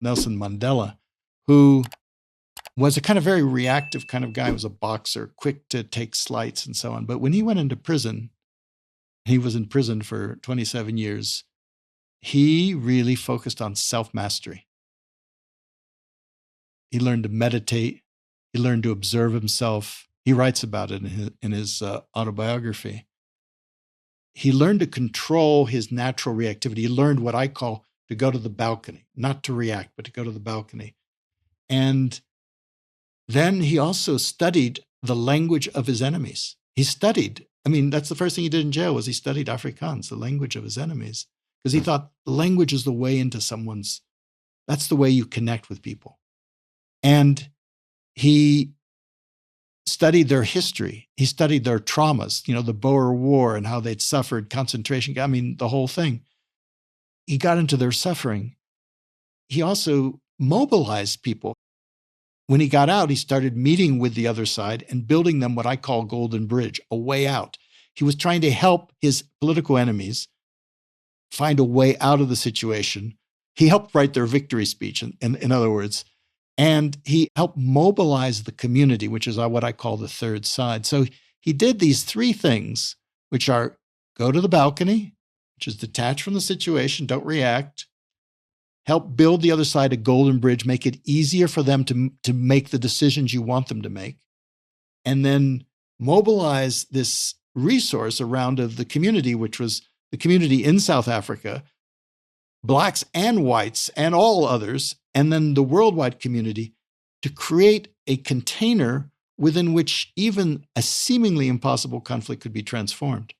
Nelson Mandela, who was a kind of very reactive kind of guy. He was a boxer, quick to take slights and so on. But when he went into prison, he was in prison for 27 years, he really focused on self-mastery. He learned to meditate. He learned to observe himself. He writes about it in his autobiography. He learned to control his natural reactivity. He learned what I call to go to the balcony, not to react, but to go to the balcony. And then he also studied the language of his enemies. He studied, that's the first thing he did in jail was he studied Afrikaans, the language of his enemies, because he thought language is the way into that's the way you connect with people. And he studied their history. He studied their traumas, the Boer War and how they'd suffered concentration, the whole thing. He got into their suffering. He also mobilized people. When he got out, he started meeting with the other side and building them what I call Golden Bridge, a way out. He was trying to help his political enemies find a way out of the situation. He helped write their victory speech, in other words, and he helped mobilize the community, which is what I call the third side. So he did these three things, which are go to the balcony, which is detach from the situation, don't react, help build the other side a golden bridge, make it easier for them to make the decisions you want them to make, and then mobilize this resource around of the community, which was the community in South Africa, Blacks and whites and all others, and then the worldwide community, to create a container within which even a seemingly impossible conflict could be transformed.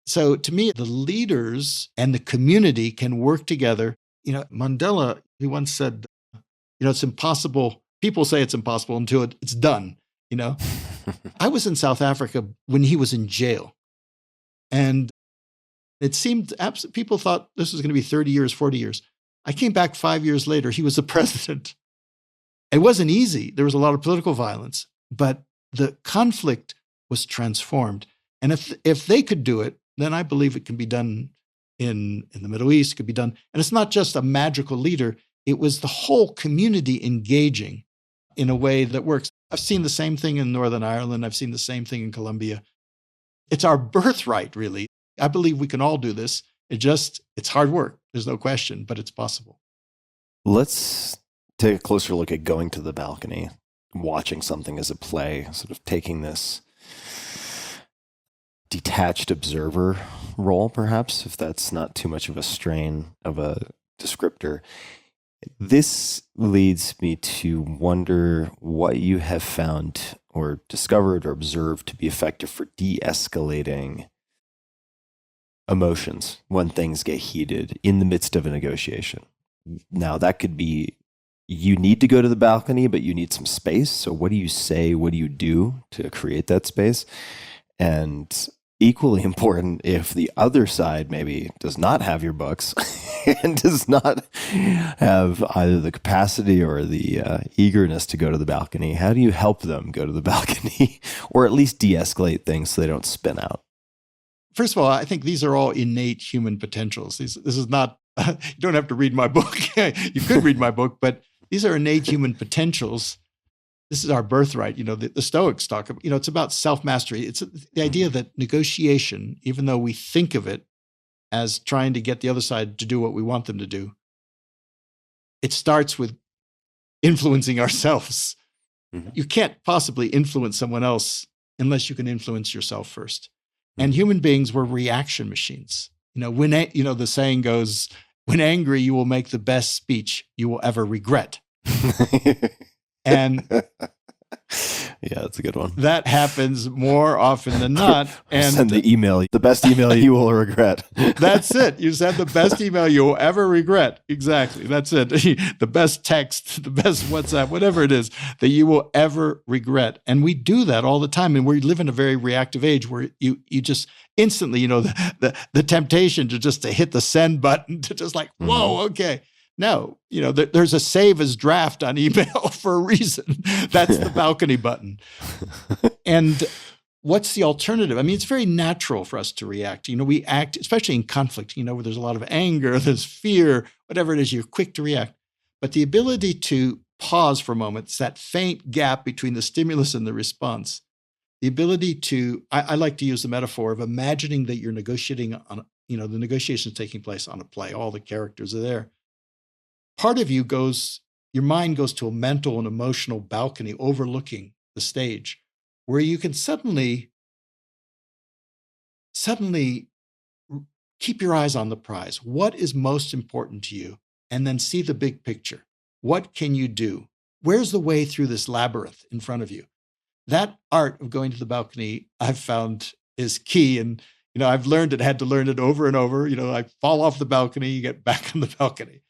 So to me, the leaders and the community can work together. Mandela, he once said, it's impossible. People say it's impossible until it's done. I was in South Africa when he was in jail. And it seemed people thought this was going to be 30 years, 40 years. I came back 5 years later. He was the president. It wasn't easy. There was a lot of political violence, but the conflict was transformed. And if they could do it, then I believe it can be done in the Middle East, could be done. And it's not just a magical leader. It was the whole community engaging in a way that works. I've seen the same thing in Northern Ireland. I've seen the same thing in Colombia. It's our birthright, really. I believe we can all do this. It's hard work. There's no question, but it's possible. Let's take a closer look at going to the balcony, watching something as a play, sort of taking this detached observer role, perhaps, if that's not too much of a strain of a descriptor. This leads me to wonder what you have found or discovered or observed to be effective for de-escalating emotions when things get heated in the midst of a negotiation. Now, that could be you need to go to the balcony, but you need some space. So what do you say? What do you do to create that space? And equally important, if the other side maybe does not have your books and does not have either the capacity or the eagerness to go to the balcony, how do you help them go to the balcony or at least de-escalate things so they don't spin out? First of all, I think these are all innate human potentials. This is not, you don't have to read my book. You could read my book, but these are innate human potentials. This is our birthright. The Stoics talk about, it's about self-mastery. It's the idea that negotiation, even though we think of it as trying to get the other side to do what we want them to do, it starts with influencing ourselves. Mm-hmm. You can't possibly influence someone else unless you can influence yourself first. Mm-hmm. And human beings were reaction machines. When the saying goes, when angry, you will make the best speech you will ever regret. And yeah, that's a good one. That happens more often than not. And send the email, the best email you will regret. That's it. You send the best email you will ever regret. Exactly. That's it. The best text, the best WhatsApp, whatever it is that you will ever regret. And we do that all the time. And we live in a very reactive age where you just instantly, the temptation to hit the send button to just like, whoa, okay. No, there's a save as draft on email for a reason. That's the balcony button. And what's the alternative? It's very natural for us to react. We act, especially in conflict, where there's a lot of anger, there's fear, whatever it is, you're quick to react. But the ability to pause for a moment, it's that faint gap between the stimulus and the response. The ability to, I like to use the metaphor of imagining that you're negotiating on, the negotiations taking place on a play. All the characters are there. Part of you your mind goes to a mental and emotional balcony overlooking the stage where you can suddenly keep your eyes on the prize. What is most important to you? And then see the big picture. What can you do? Where's the way through this labyrinth in front of you? That art of going to the balcony, I've found, is key. And, I've learned it, had to learn it over and over. I fall off the balcony, you get back on the balcony.